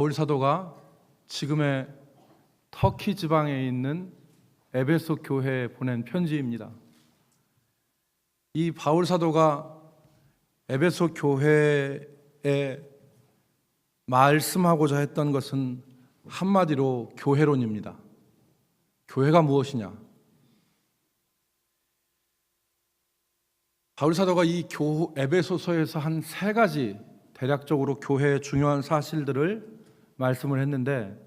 바울 사도가 지금의 터키 지방에 있는 에베소 교회에 보낸 편지입니다. 이 바울 사도가 에베소 교회에 말씀하고자 했던 것은 한마디로 교회론입니다. 교회가 무엇이냐? 바울 사도가 이 에베소서에서 한 세 가지 대략적으로 교회의 중요한 사실들을 말씀을 했는데,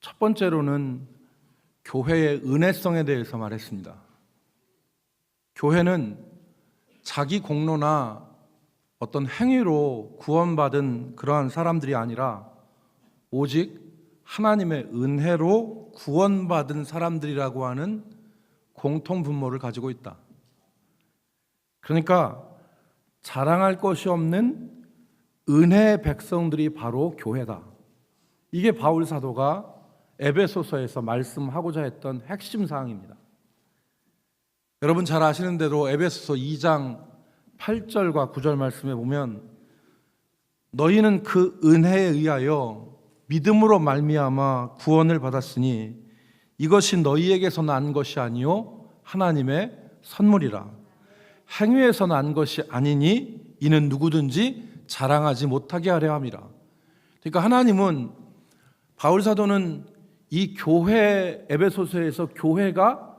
첫 번째로는 교회의 은혜성에 대해서 말했습니다. 교회는 자기 공로나 어떤 행위로 구원받은 그러한 사람들이 아니라 오직 하나님의 은혜로 구원받은 사람들이라고 하는 공통 분모를 가지고 있다. 그러니까 자랑할 것이 없는 은혜의 백성들이 바로 교회다. 이게 바울 사도가 에베소서에서 말씀하고자 했던 핵심 사항입니다. 여러분 잘 아시는 대로 에베소서 2장 8절과 9절 말씀에 보면, 너희는 그 은혜에 의하여 믿음으로 말미암아 구원을 받았으니 이것이 너희에게서 난 것이 아니요 하나님의 선물이라. 행위에서 난 것이 아니니 이는 누구든지 자랑하지 못하게 하려 함이라. 그러니까 하나님은, 바울 사도는 이 교회, 에베소서에서 교회가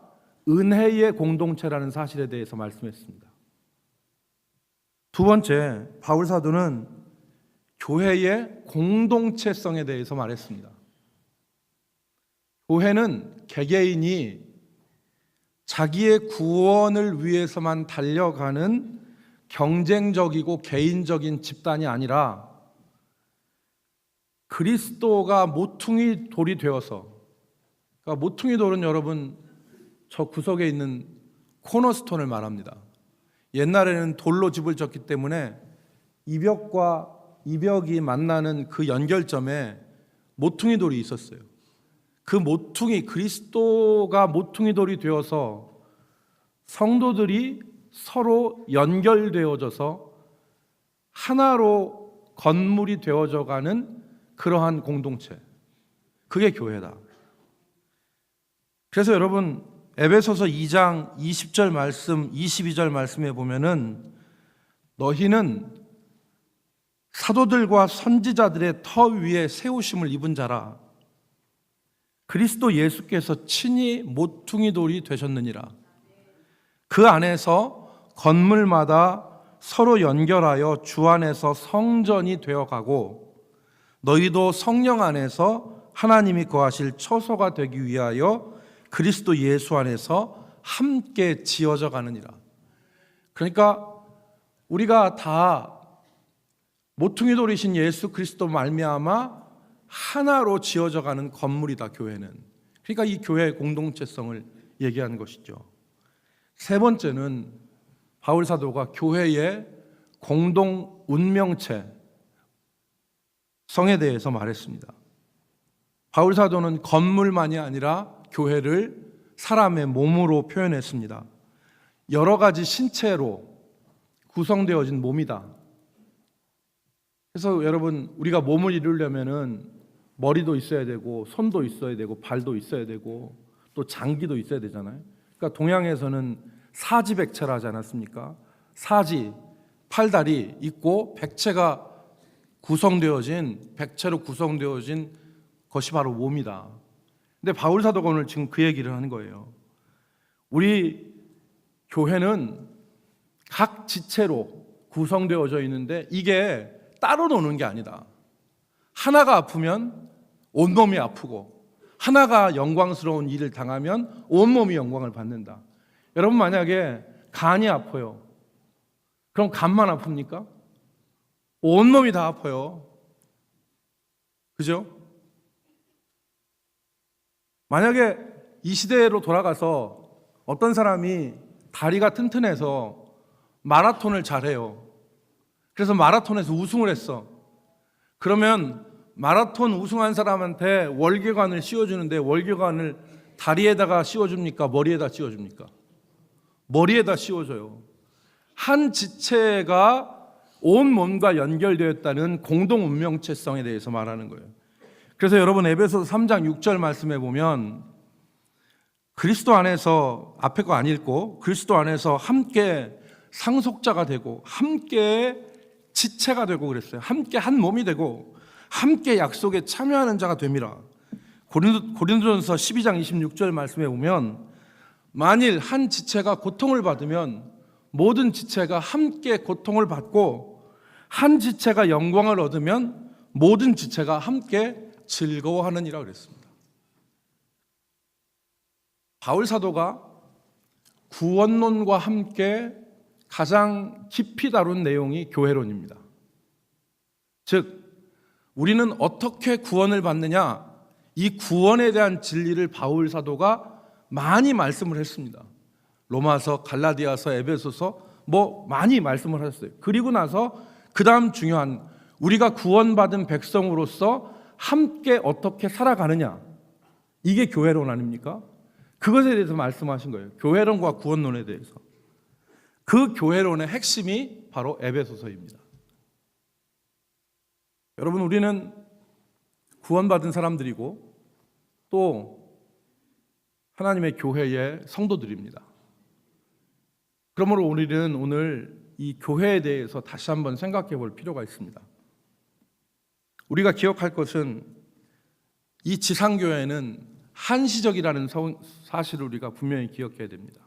은혜의 공동체라는 사실에 대해서 말씀했습니다. 두 번째, 바울 사도는 교회의 공동체성에 대해서 말했습니다. 교회는 개개인이 자기의 구원을 위해서만 달려가는 경쟁적이고 개인적인 집단이 아니라 그리스도가 모퉁이 돌이 되어서, 그러니까 모퉁이 돌은 여러분 저 구석에 있는 코너스톤을 말합니다. 옛날에는 돌로 집을 짓기 때문에 이벽과 이벽이 만나는 그 연결점에 모퉁이 돌이 있었어요. 그 모퉁이, 그리스도가 모퉁이 돌이 되어서 성도들이 서로 연결되어져서 하나로 건물이 되어져 가는 그러한 공동체, 그게 교회다. 그래서 여러분 에베소서 2장 20절 말씀, 22절 말씀에 보면은, 너희는 사도들과 선지자들의 터 위에 세우심을 입은 자라. 그리스도 예수께서 친히 모퉁이 돌이 되셨느니라. 그 안에서 건물마다 서로 연결하여 주 안에서 성전이 되어가고, 너희도 성령 안에서 하나님이 거하실 처소가 되기 위하여 그리스도 예수 안에서 함께 지어져 가느니라. 그러니까 우리가 다 모퉁이 돌이신 예수 그리스도 말미암아 하나로 지어져 가는 건물이다, 교회는. 그러니까 이 교회의 공동체성을 얘기하는 것이죠. 세 번째는 바울 사도가 교회의 공동 운명체 성에 대해서 말했습니다. 바울 사도는 건물만이 아니라 교회를 사람의 몸으로 표현했습니다. 여러 가지 신체로 구성되어진 몸이다. 그래서 여러분, 우리가 몸을 이루려면은 머리도 있어야 되고, 손도 있어야 되고, 발도 있어야 되고, 또 장기도 있어야 되잖아요. 그러니까 동양에서는 사지백체라 하지 않았습니까? 사지, 팔다리 있고 백체가 구성되어진, 백체로 구성되어진 것이 바로 몸이다. 근데 바울 사도가 오늘 지금 그 얘기를 하는 거예요. 우리 교회는 각 지체로 구성되어져 있는데 이게 따로 노는 게 아니다. 하나가 아프면 온몸이 아프고, 하나가 영광스러운 일을 당하면 온몸이 영광을 받는다. 여러분 만약에 간이 아파요. 그럼 간만 아픕니까? 온몸이 다 아파요. 그죠? 만약에 이 시대로 돌아가서 어떤 사람이 다리가 튼튼해서 마라톤을 잘해요. 그래서 마라톤에서 우승을 했어. 그러면 마라톤 우승한 사람한테 월계관을 씌워주는데, 월계관을 다리에다가 씌워줍니까? 머리에다 씌워줍니까? 머리에다 씌워줘요. 한 지체가 온 몸과 연결되었다는 공동 운명체성에 대해서 말하는 거예요. 그래서 여러분 에베소서 3장 6절 말씀에 보면 그리스도 안에서, 앞에 거 안 읽고, 그리스도 안에서 함께 상속자가 되고 함께 지체가 되고 그랬어요. 함께 한 몸이 되고 함께 약속에 참여하는 자가 됨이라. 고린도전서 12장 26절 말씀에 보면 만일 한 지체가 고통을 받으면 모든 지체가 함께 고통을 받고, 한 지체가 영광을 얻으면 모든 지체가 함께 즐거워하느니라 그랬습니다. 바울 사도가 구원론과 함께 가장 깊이 다룬 내용이 교회론입니다. 즉, 우리는 어떻게 구원을 받느냐, 이 구원에 대한 진리를 바울 사도가 많이 말씀을 했습니다. 로마서, 갈라디아서, 에베소서 많이 말씀을 하셨어요. 그리고 나서 그 다음 중요한, 우리가 구원받은 백성으로서 함께 어떻게 살아가느냐, 이게 교회론 아닙니까? 그것에 대해서 말씀하신 거예요. 교회론과 구원론에 대해서. 그 교회론의 핵심이 바로 에베소서입니다. 여러분, 우리는 구원받은 사람들이고 또 하나님의 교회의 성도들입니다. 그러므로 우리는 오늘 이 교회에 대해서 다시 한번 생각해 볼 필요가 있습니다. 우리가 기억할 것은 이 지상교회는 한시적이라는 사실을 우리가 분명히 기억해야 됩니다.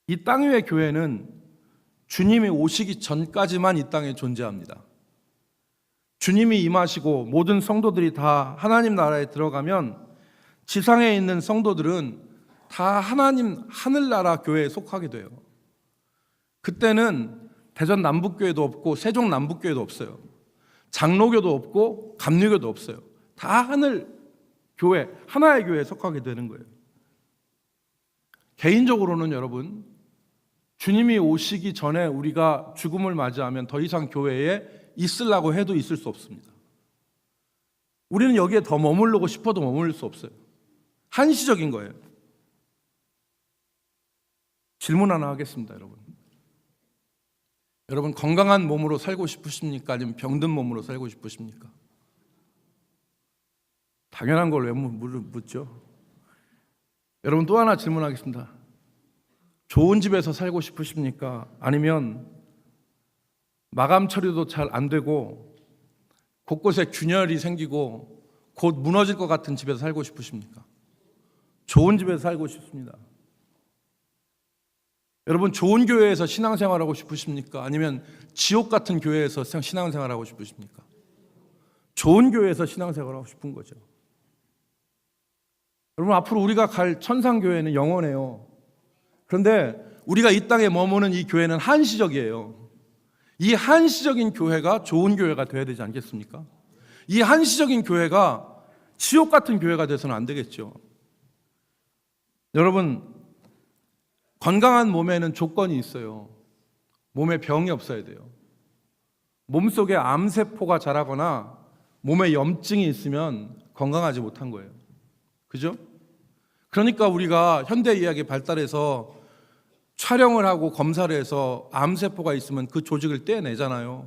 이 땅 위의 교회는 주님이 오시기 전까지만 이 땅에 존재합니다. 주님이 임하시고 모든 성도들이 다 하나님 나라에 들어가면 지상에 있는 성도들은 다 하나님 하늘나라 교회에 속하게 돼요. 그때는 대전 남북교회도 없고 세종 남북교회도 없어요. 장로교도 없고 감리교도 없어요. 다 하늘 교회, 하나의 교회에 속하게 되는 거예요. 개인적으로는 여러분, 주님이 오시기 전에 우리가 죽음을 맞이하면 더 이상 교회에 있으려고 해도 있을 수 없습니다. 우리는 여기에 더 머무르고 싶어도 머무를 수 없어요. 한시적인 거예요. 질문 하나 하겠습니다, 여러분. 여러분, 건강한 몸으로 살고 싶으십니까? 아니면 병든 몸으로 살고 싶으십니까? 당연한 걸 왜 묻죠? 여러분, 또 하나 질문하겠습니다. 좋은 집에서 살고 싶으십니까? 아니면 마감 처리도 잘 안 되고 곳곳에 균열이 생기고 곧 무너질 것 같은 집에서 살고 싶으십니까? 좋은 집에서 살고 싶습니다. 여러분, 좋은 교회에서 신앙생활하고 싶으십니까? 아니면 지옥 같은 교회에서 신앙생활하고 싶으십니까? 좋은 교회에서 신앙생활하고 싶은 거죠. 여러분, 앞으로 우리가 갈 천상교회는 영원해요. 그런데 우리가 이 땅에 머무는 이 교회는 한시적이에요. 이 한시적인 교회가 좋은 교회가 되어야 되지 않겠습니까? 이 한시적인 교회가 지옥 같은 교회가 돼서는 안 되겠죠. 여러분, 건강한 몸에는 조건이 있어요. 몸에 병이 없어야 돼요. 몸속에 암세포가 자라거나 몸에 염증이 있으면 건강하지 못한 거예요. 그죠? 그러니까 우리가 현대의학이 발달해서 촬영을 하고 검사를 해서 암세포가 있으면 그 조직을 떼내잖아요.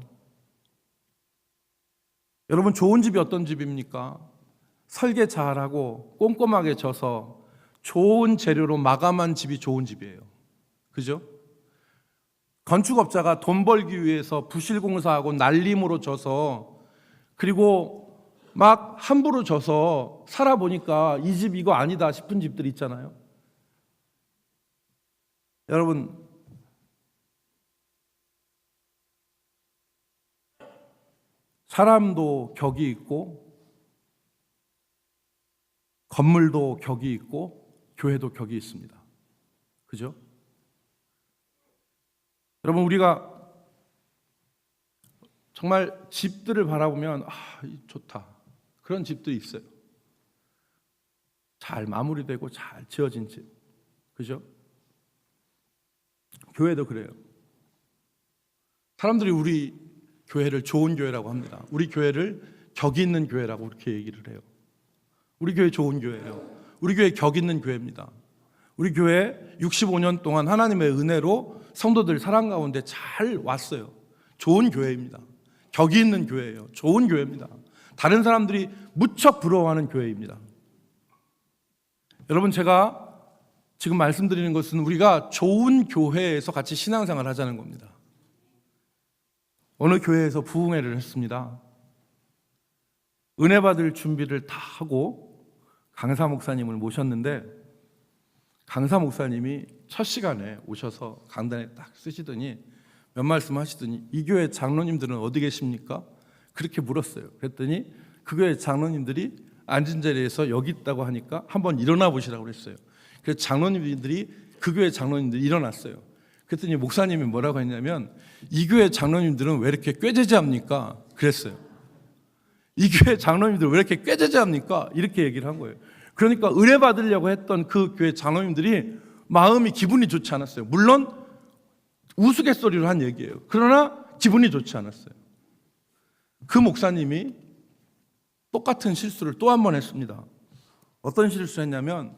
여러분, 좋은 집이 어떤 집입니까? 설계 잘하고 꼼꼼하게 져서 좋은 재료로 마감한 집이 좋은 집이에요. 그죠? 건축업자가 돈 벌기 위해서 부실공사하고 날림으로 져서, 그리고 막 함부로 져서 살아보니까 이 집 이거 아니다 싶은 집들 있잖아요. 여러분, 사람도 격이 있고 건물도 격이 있고 교회도 격이 있습니다. 그죠? 여러분, 우리가 정말 집들을 바라보면 좋다, 그런 집들이 있어요. 잘 마무리되고 잘 지어진 집. 그죠? 교회도 그래요. 사람들이 우리 교회를 좋은 교회라고 합니다. 우리 교회를 격 있는 교회라고 그렇게 얘기를 해요. 우리 교회 좋은 교회예요. 우리 교회 격 있는 교회입니다. 우리 교회 65년 동안 하나님의 은혜로 성도들 사랑 가운데 잘 왔어요. 좋은 교회입니다. 격이 있는 교회예요. 좋은 교회입니다. 다른 사람들이 무척 부러워하는 교회입니다. 여러분, 제가 지금 말씀드리는 것은 우리가 좋은 교회에서 같이 신앙생활을 하자는 겁니다. 어느 교회에서 부흥회를 했습니다. 은혜 받을 준비를 다 하고 강사 목사님을 모셨는데, 강사 목사님이 첫 시간에 오셔서 강단에 딱 쓰시더니 몇 말씀 하시더니, 이 교회 장로님들은 어디 계십니까? 그렇게 물었어요. 그랬더니 그 교회 장로님들이 앉은 자리에서 여기 있다고 하니까 한번 일어나 보시라고 그랬어요. 그래서 그 교회 장로님들이 일어났어요. 그랬더니 목사님이 뭐라고 했냐면, 이 교회 장로님들은 왜 이렇게 꾀죄죄합니까? 그랬어요. 이 교회 장로님들 왜 이렇게 꾀죄죄합니까? 이렇게 얘기를 한 거예요. 그러니까 은혜 받으려고 했던 그 교회 장로님들이 마음이 기분이 좋지 않았어요. 물론 우스갯소리로 한 얘기예요. 그러나 기분이 좋지 않았어요. 그 목사님이 똑같은 실수를 또 한 번 했습니다. 어떤 실수했냐면,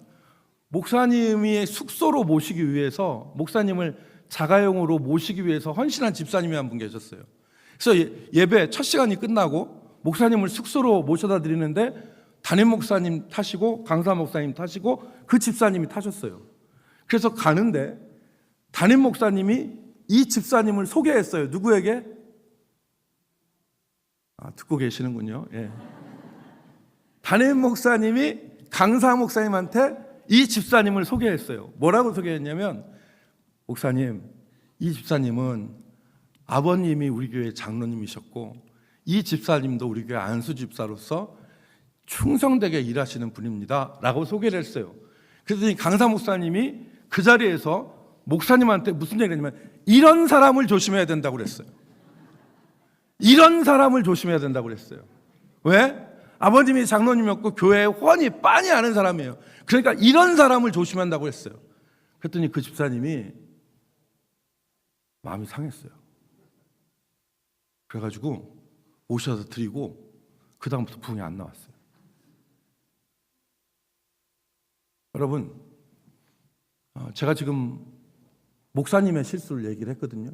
목사님이 숙소로 모시기 위해서, 목사님을 자가용으로 모시기 위해서 헌신한 집사님이 한 분 계셨어요. 그래서 예배 첫 시간이 끝나고 목사님을 숙소로 모셔다 드리는데, 담임 목사님 타시고 강사 목사님 타시고 그 집사님이 타셨어요. 그래서 가는데 담임 목사님이 이 집사님을 소개했어요. 누구에게? 듣고 계시는군요. 예. 담임 목사님이 강사 목사님한테 이 집사님을 소개했어요. 뭐라고 소개했냐면, 목사님, 이 집사님은 아버님이 우리 교회 장로님이셨고 이 집사님도 우리 교회 안수 집사로서 충성되게 일하시는 분입니다 라고 소개를 했어요. 그랬더니 강사 목사님이 그 자리에서 목사님한테 무슨 얘기를 했냐면, 이런 사람을 조심해야 된다고 그랬어요. 이런 사람을 조심해야 된다고 그랬어요. 왜? 아버님이 장로님이었고 교회에 훤히 빤히 아는 사람이에요. 그러니까 이런 사람을 조심한다고 했어요. 그랬더니 그 집사님이 마음이 상했어요. 그래가지고 오셔서 드리고 그 다음부터 부흥이 안 나왔어요. 여러분, 제가 지금 목사님의 실수를 얘기를 했거든요.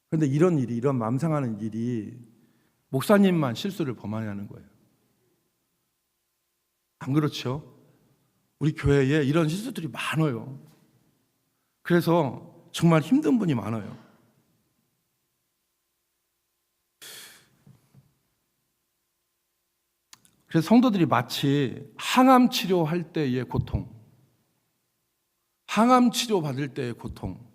그런데 이런 일이, 이런 맘상하는 일이 목사님만 실수를 범하냐는 거예요. 안 그렇죠? 우리 교회에 이런 실수들이 많아요. 그래서 정말 힘든 분이 많아요. 그래서 성도들이 마치 항암 치료할 때의 고통, 항암 치료 받을 때의 고통,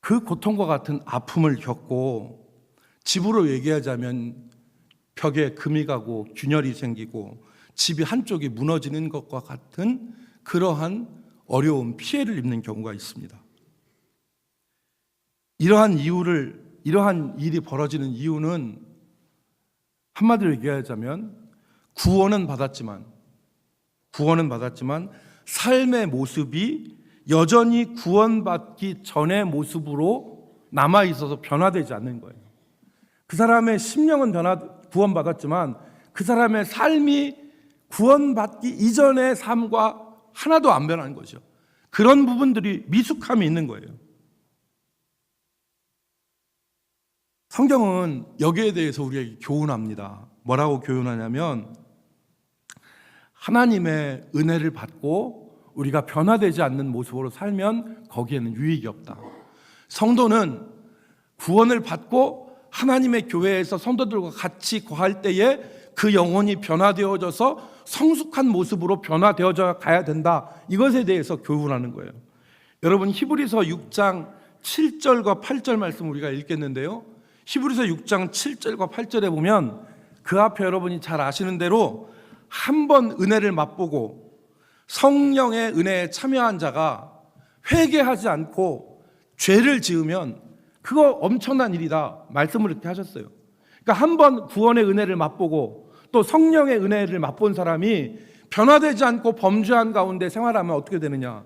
그 고통과 같은 아픔을 겪고, 집으로 얘기하자면 벽에 금이 가고 균열이 생기고 집이 한쪽이 무너지는 것과 같은 그러한 어려움, 피해를 입는 경우가 있습니다. 이러한 일이 벌어지는 이유는 한마디로 얘기하자면 구원은 받았지만 삶의 모습이 여전히 구원받기 전의 모습으로 남아있어서 변화되지 않는 거예요. 그 사람의 심령은 구원받았지만 그 사람의 삶이 구원받기 이전의 삶과 하나도 안 변한 거죠. 그런 부분들이 미숙함이 있는 거예요. 성경은 여기에 대해서 우리에게 교훈합니다. 뭐라고 교훈하냐면, 하나님의 은혜를 받고 우리가 변화되지 않는 모습으로 살면 거기에는 유익이 없다. 성도는 구원을 받고 하나님의 교회에서 성도들과 같이 거할 때에 그 영혼이 변화되어져서 성숙한 모습으로 변화되어져 가야 된다. 이것에 대해서 교훈하는 거예요. 여러분, 히브리서 6장 7절과 8절 말씀 우리가 읽겠는데요, 히브리서 6장 7절과 8절에 보면 그 앞에 여러분이 잘 아시는 대로 한 번 은혜를 맛보고 성령의 은혜에 참여한 자가 회개하지 않고 죄를 지으면 그거 엄청난 일이다 말씀을 이렇게 하셨어요. 그러니까 한 번 구원의 은혜를 맛보고 또 성령의 은혜를 맛본 사람이 변화되지 않고 범죄한 가운데 생활하면 어떻게 되느냐.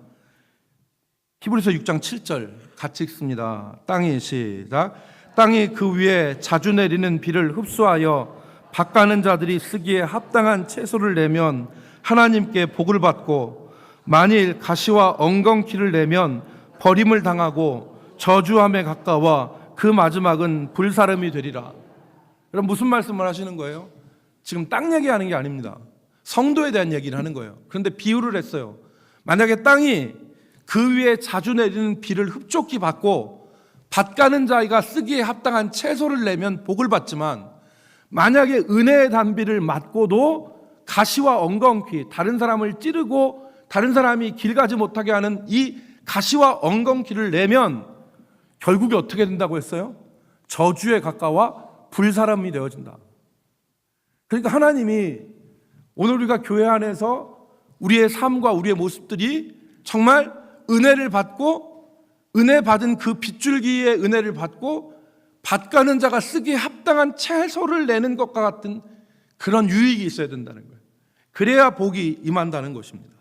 히브리서 6장 7절 같이 읽습니다. 시작. 땅이 그 위에 자주 내리는 비를 흡수하여 밭가는 자들이 쓰기에 합당한 채소를 내면 하나님께 복을 받고, 만일 가시와 엉겅퀴를 내면 버림을 당하고 저주함에 가까워 그 마지막은 불사름이 되리라. 여러분 무슨 말씀을 하시는 거예요? 지금 땅 얘기하는 게 아닙니다. 성도에 대한 얘기를 하는 거예요. 그런데 비유를 했어요. 만약에 땅이 그 위에 자주 내리는 비를 흡족히 받고 밭가는 자가 쓰기에 합당한 채소를 내면 복을 받지만, 만약에 은혜의 단비를 맞고도 가시와 엉겅퀴, 다른 사람을 찌르고 다른 사람이 길 가지 못하게 하는 이 가시와 엉겅퀴를 내면 결국에 어떻게 된다고 했어요? 저주에 가까워 불사람이 되어진다. 그러니까 하나님이 오늘 우리가 교회 안에서 우리의 삶과 우리의 모습들이 정말 은혜를 받고, 은혜 받은 그 빗줄기의 은혜를 받고 밭가는 자가 쓰기에 합당한 채소를 내는 것과 같은 그런 유익이 있어야 된다는 거예요. 그래야 복이 임한다는 것입니다.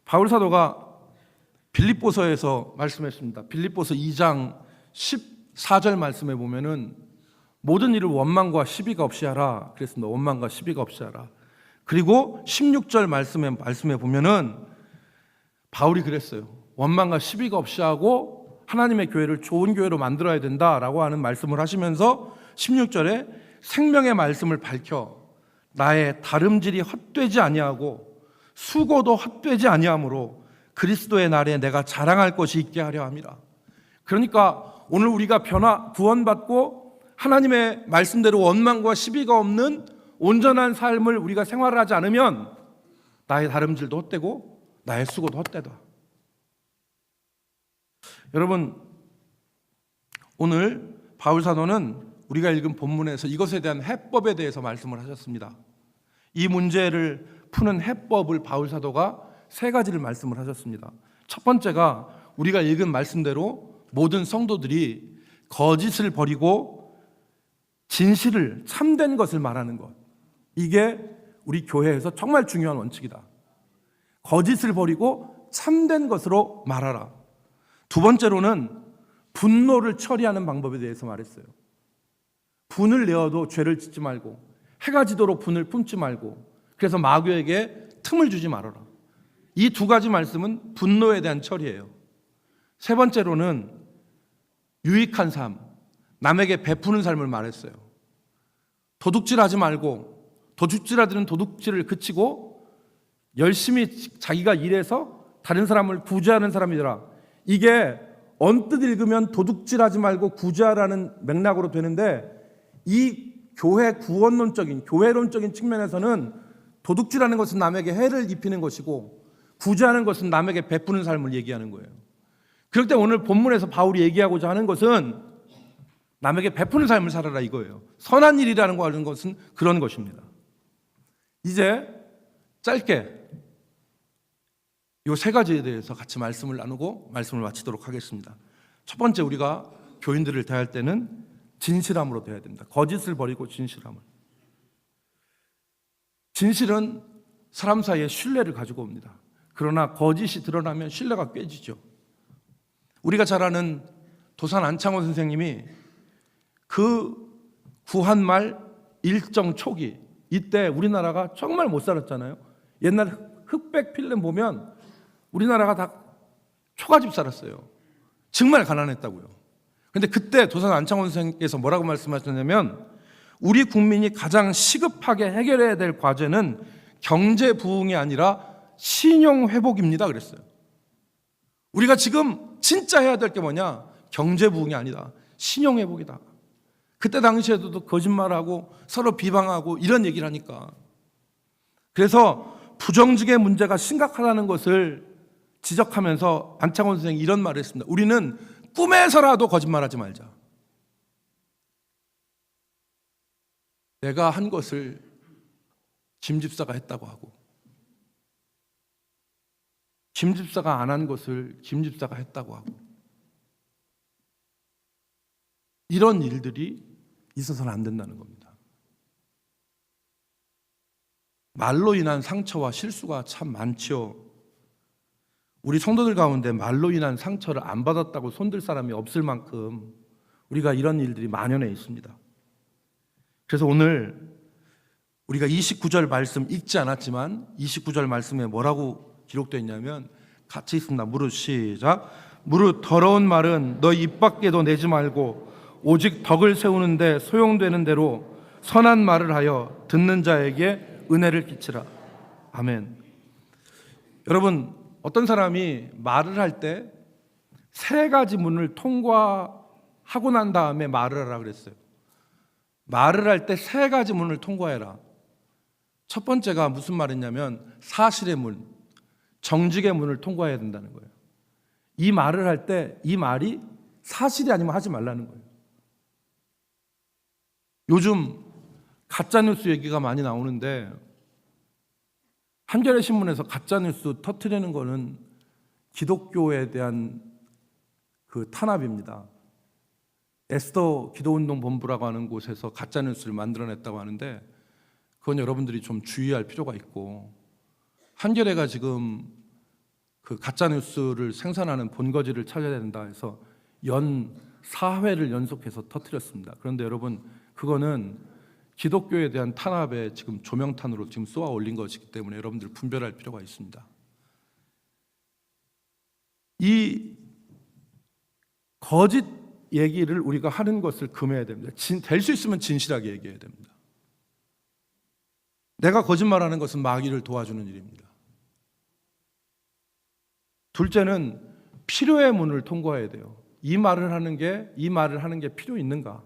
바울 사도가 빌립보서에서 말씀했습니다. 빌립보서 2장 14절 말씀에 보면은 모든 일을 원망과 시비가 없이 하라 그랬습니다. 원망과 시비가 없이 하라. 그리고 16절 말씀에 보면은 바울이 그랬어요. 원망과 시비가 없이 하고 하나님의 교회를 좋은 교회로 만들어야 된다라고 하는 말씀을 하시면서 16절에 생명의 말씀을 밝혀 나의 다름질이 헛되지 아니하고 수고도 헛되지 아니하므로 그리스도의 날에 내가 자랑할 것이 있게 하려 함이라. 그러니까 오늘 우리가 구원받고 하나님의 말씀대로 원망과 시비가 없는 온전한 삶을 우리가 생활을 하지 않으면 나의 다름질도 헛되고 나의 수고도 헛되다. 여러분, 오늘 바울 사도는 우리가 읽은 본문에서 이것에 대한 해법에 대해서 말씀을 하셨습니다. 이 문제를 푸는 해법을 바울 사도가 세 가지를 말씀을 하셨습니다. 첫 번째가 우리가 읽은 말씀대로 모든 성도들이 거짓을 버리고 진실을, 참된 것을 말하는 것. 이게 우리 교회에서 정말 중요한 원칙이다. 거짓을 버리고 참된 것으로 말하라. 두 번째로는 분노를 처리하는 방법에 대해서 말했어요. 분을 내어도 죄를 짓지 말고, 해가 지도록 분을 품지 말고, 그래서 마귀에게 틈을 주지 말아라. 이 두 가지 말씀은 분노에 대한 처리예요. 세 번째로는 유익한 삶, 남에게 베푸는 삶을 말했어요. 도둑질하지 말고, 도둑질하는 도둑질을 그치고 열심히 자기가 일해서 다른 사람을 구제하는 사람이더라. 이게 언뜻 읽으면 도둑질하지 말고 구제하라는 맥락으로 되는데, 이 교회 구원론적인, 교회론적인 측면에서는 도둑질하는 것은 남에게 해를 입히는 것이고 구제하는 것은 남에게 베푸는 삶을 얘기하는 거예요. 그럴 때 오늘 본문에서 바울이 얘기하고자 하는 것은 남에게 베푸는 삶을 살아라 이거예요. 선한 일이라는 거 하는 것은 그런 것입니다. 이제 짧게 이 세 가지에 대해서 같이 말씀을 나누고 말씀을 마치도록 하겠습니다. 첫 번째, 우리가 교인들을 대할 때는 진실함으로 대해야 됩니다. 거짓을 버리고 진실함을. 진실은 사람 사이에 신뢰를 가지고 옵니다. 그러나 거짓이 드러나면 신뢰가 깨지죠. 우리가 잘 아는 도산 안창호 선생님이 그 구한말 일정 초기, 이때 우리나라가 정말 못 살았잖아요. 옛날 흑백 필름 보면 우리나라가 다 초가집 살았어요. 정말 가난했다고요. 그런데 그때 도산 안창호 선생님께서 뭐라고 말씀하셨냐면, 우리 국민이 가장 시급하게 해결해야 될 과제는 경제 부흥이 아니라 신용 회복입니다 그랬어요. 우리가 지금 진짜 해야 될 게 뭐냐? 경제 부흥이 아니다. 신용 회복이다. 그때 당시에도 거짓말하고 서로 비방하고 이런 얘기를 하니까. 그래서 부정직의 문제가 심각하다는 것을 지적하면서 안창호 선생이 이런 말을 했습니다. 우리는 꿈에서라도 거짓말하지 말자. 내가 한 것을 김 집사가 했다고 하고, 김 집사가 안 한 것을 김 집사가 했다고 하고, 이런 일들이 있어서는 안 된다는 겁니다. 말로 인한 상처와 실수가 참 많지요. 우리 성도들 가운데 말로 인한 상처를 안 받았다고 손들 사람이 없을 만큼 우리가 이런 일들이 만연해 있습니다. 그래서 오늘 우리가 29절 말씀 읽지 않았지만 29절 말씀에 뭐라고 기록되어 있냐면 같이 있습니다. 무릇 시작. 무릇 더러운 말은 너 입 밖에도 내지 말고 오직 덕을 세우는데 소용되는 대로 선한 말을 하여 듣는 자에게 은혜를 끼치라. 아멘. 여러분, 어떤 사람이 말을 할 때 세 가지 문을 통과하고 난 다음에 말을 하라 그랬어요. 말을 할 때 세 가지 문을 통과해라. 첫 번째가 무슨 말이냐면 사실의 문, 정직의 문을 통과해야 된다는 거예요. 이 말을 할 때 이 말이 사실이 아니면 하지 말라는 거예요. 요즘 가짜뉴스 얘기가 많이 나오는데 한겨레 신문에서 가짜뉴스 터뜨리는 거는 기독교에 대한 그 탄압입니다. 에스더 기도운동본부라고 하는 곳에서 가짜뉴스를 만들어냈다고 하는데 그건 여러분들이 좀 주의할 필요가 있고, 한겨레가 지금 그 가짜뉴스를 생산하는 본거지를 찾아야 된다 해서 연 4회를 연속해서 터뜨렸습니다. 그런데 여러분, 그거는 기독교에 대한 탄압에 지금 조명탄으로 지금 쏘아 올린 것이기 때문에 여러분들 분별할 필요가 있습니다. 이 거짓 얘기를 우리가 하는 것을 금해야 됩니다. 될 수 있으면 진실하게 얘기해야 됩니다. 내가 거짓말하는 것은 마귀를 도와주는 일입니다. 둘째는 필요의 문을 통과해야 돼요. 이 말을 하는 게 필요 있는가?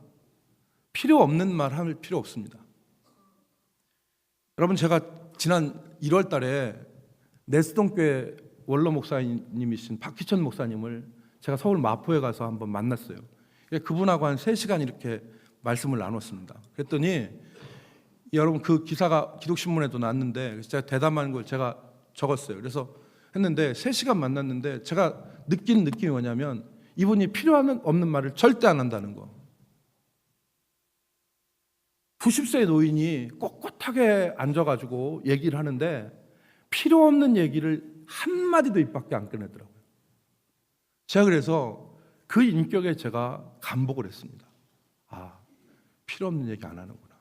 필요 없는 말 할 필요 없습니다. 여러분, 제가 지난 1월 달에 내수동교회 원로 목사님이신 박희천 목사님을 제가 서울 마포에 가서 한번 만났어요. 그분하고 한 3시간 이렇게 말씀을 나눴습니다. 그랬더니 여러분, 그 기사가 기독신문에도 났는데 제가 대담한 걸 제가 적었어요. 그래서 했는데 3시간 만났는데 제가 느낀 느낌이 뭐냐면 이분이 필요 없는 말을 절대 안 한다는 거. 90세 노인이 꼿꼿하게 앉아가지고 얘기를 하는데 필요 없는 얘기를 한마디도 입 밖에 안 꺼내더라고요. 제가 그래서 그 인격에 제가 감복을 했습니다. 아, 필요 없는 얘기 안 하는구나.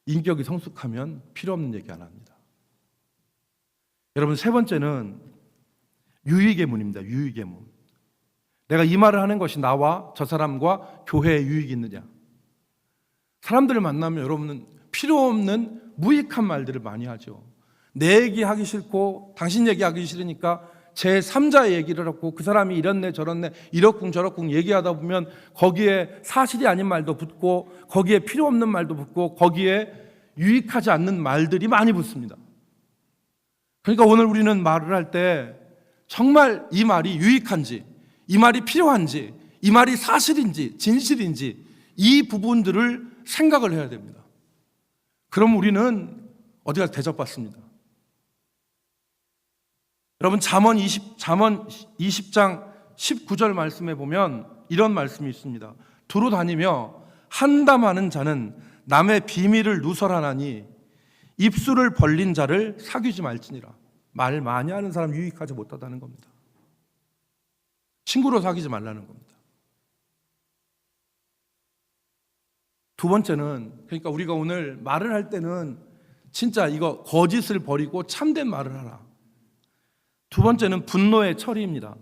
인격이 성숙하면 필요 없는 얘기 안 합니다. 여러분, 세 번째는 유익의 문입니다. 유익의 문. 내가 이 말을 하는 것이 나와 저 사람과 교회에 유익이 있느냐. 사람들을 만나면 여러분은 필요 없는 무익한 말들을 많이 하죠. 내 얘기하기 싫고 당신 얘기하기 싫으니까 제3자의 얘기를 하고 그 사람이 이렇네 저렇네 이렇쿵 저렇쿵 얘기하다 보면 거기에 사실이 아닌 말도 붙고 거기에 필요 없는 말도 붙고 거기에 유익하지 않는 말들이 많이 붙습니다. 그러니까 오늘 우리는 말을 할 때 정말 이 말이 유익한지, 이 말이 필요한지, 이 말이 사실인지 진실인지 이 부분들을 생각을 해야 됩니다. 그럼 우리는 어디 가서 대접받습니다. 여러분, 잠언 20장 19절 말씀에 보면 이런 말씀이 있습니다. 두루 다니며 한담하는 자는 남의 비밀을 누설하나니 입술을 벌린 자를 사귀지 말지니라. 말 많이 하는 사람 유익하지 못하다는 겁니다. 친구로 사귀지 말라는 겁니다. 두 번째는, 그러니까 우리가 오늘 말을 할 때는 진짜 이거 거짓을 버리고 참된 말을 하라. 두 번째는 분노의 처리입니다.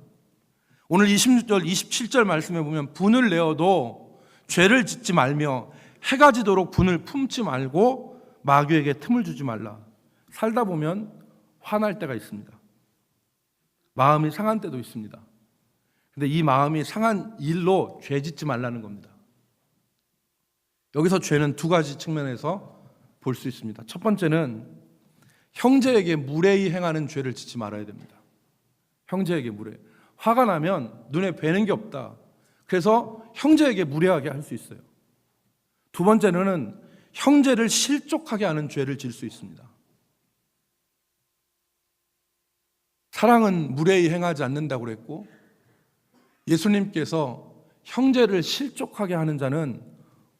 오늘 26절, 27절 말씀에 보면 분을 내어도 죄를 짓지 말며 해가 지도록 분을 품지 말고 마귀에게 틈을 주지 말라. 살다 보면 화날 때가 있습니다. 마음이 상한 때도 있습니다. 근데 이 마음이 상한 일로 죄 짓지 말라는 겁니다. 여기서 죄는 두 가지 측면에서 볼 수 있습니다. 첫 번째는 형제에게 무례히 행하는 죄를 짓지 말아야 됩니다. 형제에게 무례. 화가 나면 눈에 뵈는 게 없다. 그래서 형제에게 무례하게 할 수 있어요. 두 번째는 형제를 실족하게 하는 죄를 질 수 있습니다. 사랑은 무례히 행하지 않는다고 그랬고 예수님께서 형제를 실족하게 하는 자는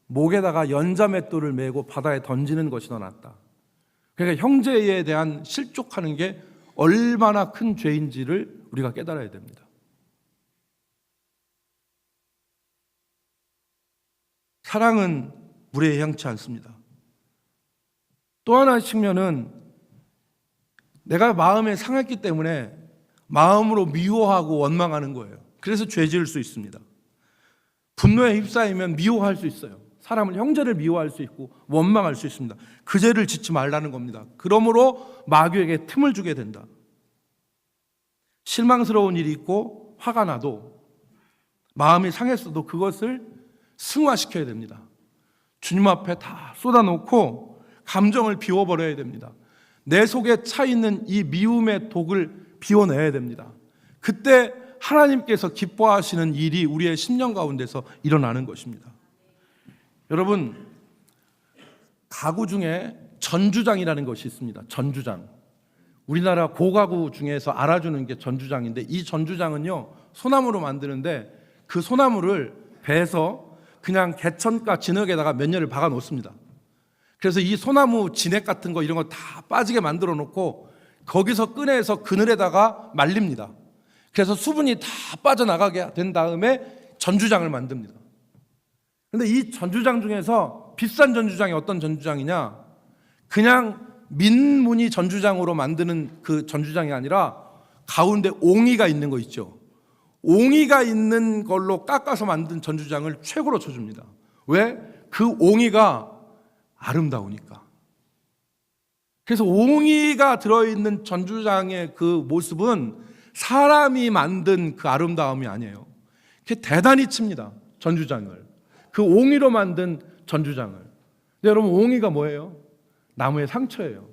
목에다가 연자맷돌을 메고 바다에 던지는 것이 더 낫다. 그러니까 형제에 대한 실족하는 게 얼마나 큰 죄인지를 우리가 깨달아야 됩니다. 사랑은 무례히 행치 않습니다. 또 하나의 측면은 내가 마음에 상했기 때문에 마음으로 미워하고 원망하는 거예요. 그래서 죄 지을 수 있습니다. 분노에 휩싸이면 미워할 수 있어요. 사람을, 형제를 미워할 수 있고 원망할 수 있습니다. 그 죄를 짓지 말라는 겁니다. 그러므로 마귀에게 틈을 주게 된다. 실망스러운 일이 있고 화가 나도 마음이 상했어도 그것을 승화시켜야 됩니다. 주님 앞에 다 쏟아놓고 감정을 비워버려야 됩니다. 내 속에 차 있는 이 미움의 독을 비워내야 됩니다. 그때 하나님께서 기뻐하시는 일이 우리의 심령 가운데서 일어나는 것입니다. 여러분, 가구 중에 전주장이라는 것이 있습니다. 전주장. 우리나라 고가구 중에서 알아주는 게 전주장인데, 이 전주장은요 소나무로 만드는데 그 소나무를 베서 그냥 개천가 진흙에다가 몇 년을 박아 놓습니다. 그래서 이 소나무 진액 같은 거 이런 거 다 빠지게 만들어 놓고 거기서 꺼내서 그늘에다가 말립니다. 그래서 수분이 다 빠져나가게 된 다음에 전주장을 만듭니다. 그런데 이 전주장 중에서 비싼 전주장이 어떤 전주장이냐, 그냥 민무늬 전주장으로 만드는 그 전주장이 아니라 가운데 옹이가 있는 거 있죠. 옹이가 있는 걸로 깎아서 만든 전주장을 최고로 쳐줍니다. 왜? 그 옹이가 아름다우니까. 그래서 옹이가 들어있는 전주장의 그 모습은 사람이 만든 그 아름다움이 아니에요. 그게 대단히 칩니다. 전주장을. 그 옹이로 만든 전주장을. 근데 여러분, 옹이가 뭐예요? 나무의 상처예요.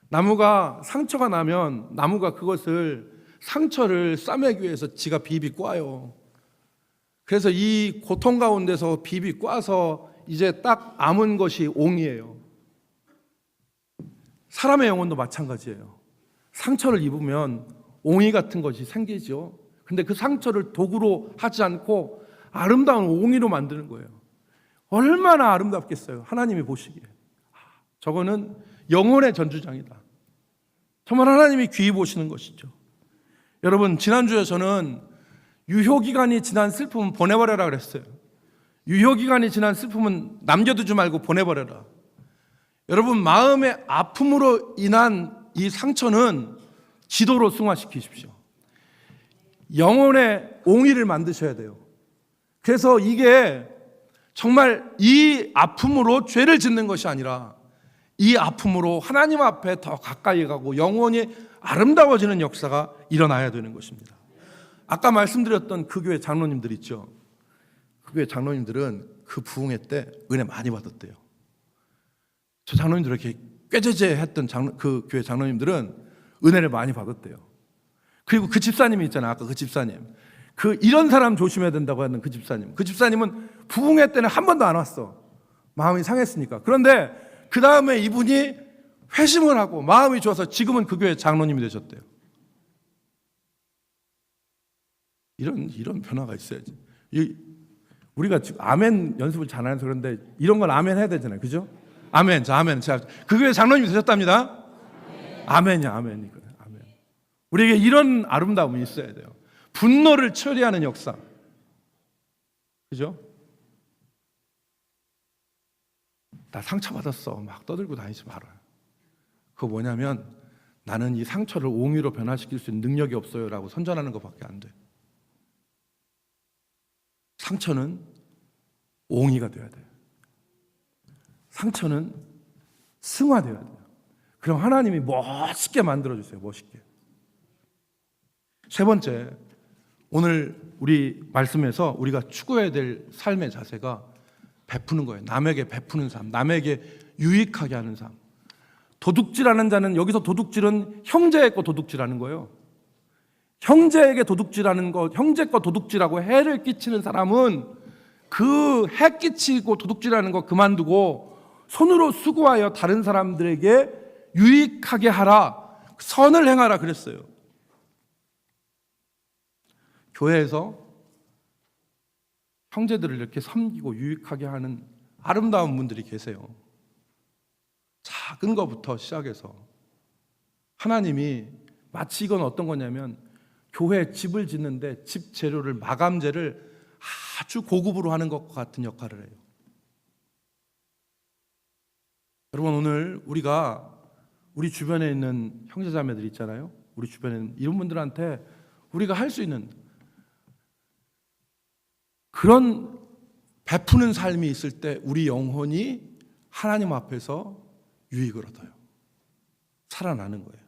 나무가 상처가 나면 나무가 그것을 상처를 싸매기 위해서 지가 비비 꽈요. 그래서 이 고통 가운데서 비비 꽈서 이제 딱 남은 것이 옹이에요. 사람의 영혼도 마찬가지예요. 상처를 입으면 옹이 같은 것이 생기죠. 근데 그 상처를 도구로 하지 않고 아름다운 옹이로 만드는 거예요. 얼마나 아름답겠어요. 하나님이 보시기에. 저거는 영혼의 전주장이다. 정말 하나님이 귀히 보시는 것이죠. 여러분, 지난주에 저는 유효기간이 지난 슬픔은 보내버려라 그랬어요. 유효기간이 지난 슬픔은 남겨두지 말고 보내버려라. 여러분, 마음의 아픔으로 인한 이 상처는 기도로 승화시키십시오. 영혼의 옹이를 만드셔야 돼요. 그래서 이게 정말 이 아픔으로 죄를 짓는 것이 아니라 이 아픔으로 하나님 앞에 더 가까이 가고 영혼이 아름다워지는 역사가 일어나야 되는 것입니다. 아까 말씀드렸던 그 교회 장로님들 있죠. 그 교회 장로님들은 그 부흥회 때 은혜 많이 받았대요. 저 장로님들 이렇게 꾀죄죄했던 그 교회 장로님들은 은혜를 많이 받았대요. 그리고 그 집사님이 있잖아요. 아까 그 집사님. 그 이런 사람 조심해야 된다고 하는 그 집사님. 그 집사님은 부흥회 때는 한 번도 안 왔어. 마음이 상했으니까. 그런데 그 다음에 이분이 회심을 하고 마음이 좋아서 지금은 그 교회 장로님이 되셨대요. 이런 변화가 있어야지. 우리가 지금 아멘 연습을 잘 안 해서 그런데 이런 건 아멘 해야 되잖아요. 그죠? 아멘. 자, 아멘. 자, 그 교회 장로님이 되셨답니다. 아멘이야, 아멘. 아멘. 우리에게 이런 아름다움이 있어야 돼요. 분노를 처리하는 역사. 그죠? 나 상처받았어. 막 떠들고 다니지 말아요. 그거 뭐냐면 나는 이 상처를 옹이로 변화시킬 수 있는 능력이 없어요 라고 선전하는 것밖에 안 돼. 상처는 옹이가 돼야 돼요. 상처는 승화돼야 돼요. 그럼 하나님이 멋있게 만들어주세요. 멋있게. 세 번째, 오늘 우리 말씀에서 우리가 추구해야 될 삶의 자세가 베푸는 거예요. 남에게 베푸는 삶, 남에게 유익하게 하는 삶. 도둑질하는 자는, 여기서 도둑질은 형제의 거 도둑질하는 거예요. 형제에게 도둑질하는 것, 형제 거 도둑질하고 해를 끼치는 사람은 그 해 끼치고 도둑질하는 거 그만두고 손으로 수고하여 다른 사람들에게 유익하게 하라, 선을 행하라 그랬어요. 교회에서 형제들을 이렇게 섬기고 유익하게 하는 아름다운 분들이 계세요. 작은 것부터 시작해서 하나님이 마치 이건 어떤 거냐면 교회 집을 짓는데 집 재료를 마감재를 아주 고급으로 하는 것과 같은 역할을 해요. 여러분, 오늘 우리 주변에 있는 형제자매들 있잖아요. 우리 주변에 있는 이런 분들한테 우리가 할 수 있는 그런 베푸는 삶이 있을 때 우리 영혼이 하나님 앞에서 유익을 얻어요. 살아나는 거예요.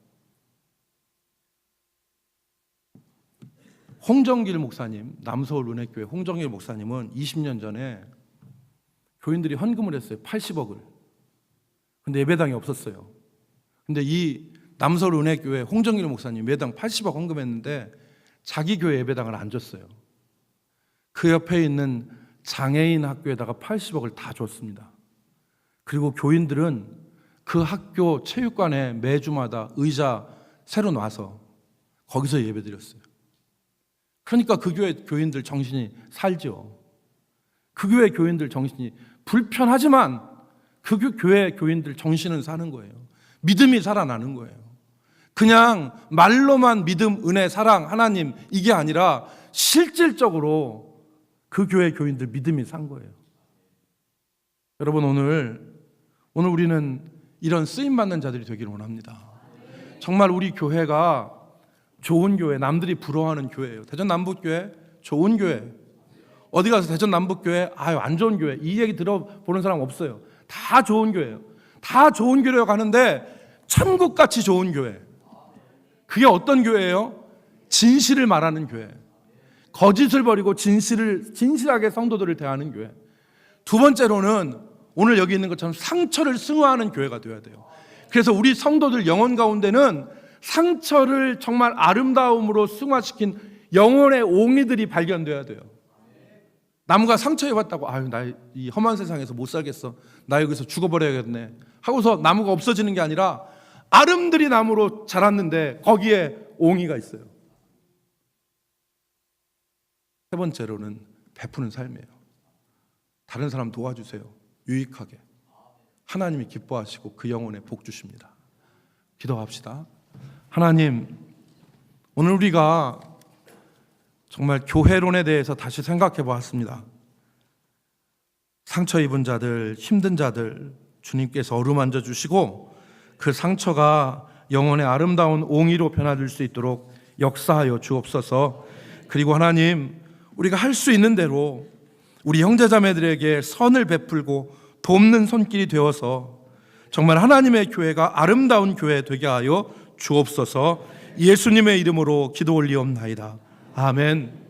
홍정길 목사님, 남서울 은혜교회 홍정길 목사님은 20년 전에 교인들이 헌금을 했어요. 80억을. 근데 예배당이 없었어요. 근데 이 남서울 은혜교회 홍정길 목사님 예배당 80억 헌금했는데 자기 교회 예배당을 안 줬어요. 그 옆에 있는 장애인 학교에다가 80억을 다 줬습니다. 그리고 교인들은 그 학교 체육관에 매주마다 의자 새로 놔서 거기서 예배드렸어요. 그러니까 그 교회 교인들 정신이 살죠. 그 교회 교인들 정신이 불편하지만 그 교회 교인들 정신은 사는 거예요. 믿음이 살아나는 거예요. 그냥 말로만 믿음, 은혜, 사랑, 하나님 이게 아니라 실질적으로 그 교회 교인들 믿음이 산 거예요. 여러분, 오늘 우리는 이런 쓰임받는 자들이 되기를 원합니다. 정말 우리 교회가 좋은 교회, 남들이 부러워하는 교회예요. 대전 남북교회 좋은 교회. 어디 가서 대전 남북교회 안 좋은 교회 이 얘기 들어보는 사람 없어요. 다 좋은 교회예요. 다 좋은 교회로 가는데 천국같이 좋은 교회. 그게 어떤 교회예요? 진실을 말하는 교회. 거짓을 버리고 진실하게 성도들을 대하는 교회. 두 번째로는 오늘 여기 있는 것처럼 상처를 승화하는 교회가 되어야 돼요. 그래서 우리 성도들 영혼 가운데는 상처를 정말 아름다움으로 승화시킨 영혼의 옹이들이 발견돼야 돼요. 나무가 상처 입었다고 나 이 험한 세상에서 못 살겠어, 나 여기서 죽어버려야겠네 하고서 나무가 없어지는 게 아니라 아름드리 나무로 자랐는데 거기에 옹이가 있어요. 세 번째로는 베푸는 삶이에요. 다른 사람 도와주세요. 유익하게. 하나님이 기뻐하시고 그 영혼에 복 주십니다. 기도합시다. 하나님, 오늘 우리가 정말 교회론에 대해서 다시 생각해 보았습니다. 상처 입은 자들, 힘든 자들 주님께서 어루만져 주시고 그 상처가 영혼의 아름다운 옹이로 변화될 수 있도록 역사하여 주옵소서. 그리고 하나님, 우리가 할 수 있는 대로 우리 형제자매들에게 선을 베풀고 돕는 손길이 되어서 정말 하나님의 교회가 아름다운 교회 되게 하여 주옵소서. 예수님의 이름으로 기도 올리옵나이다. 아멘.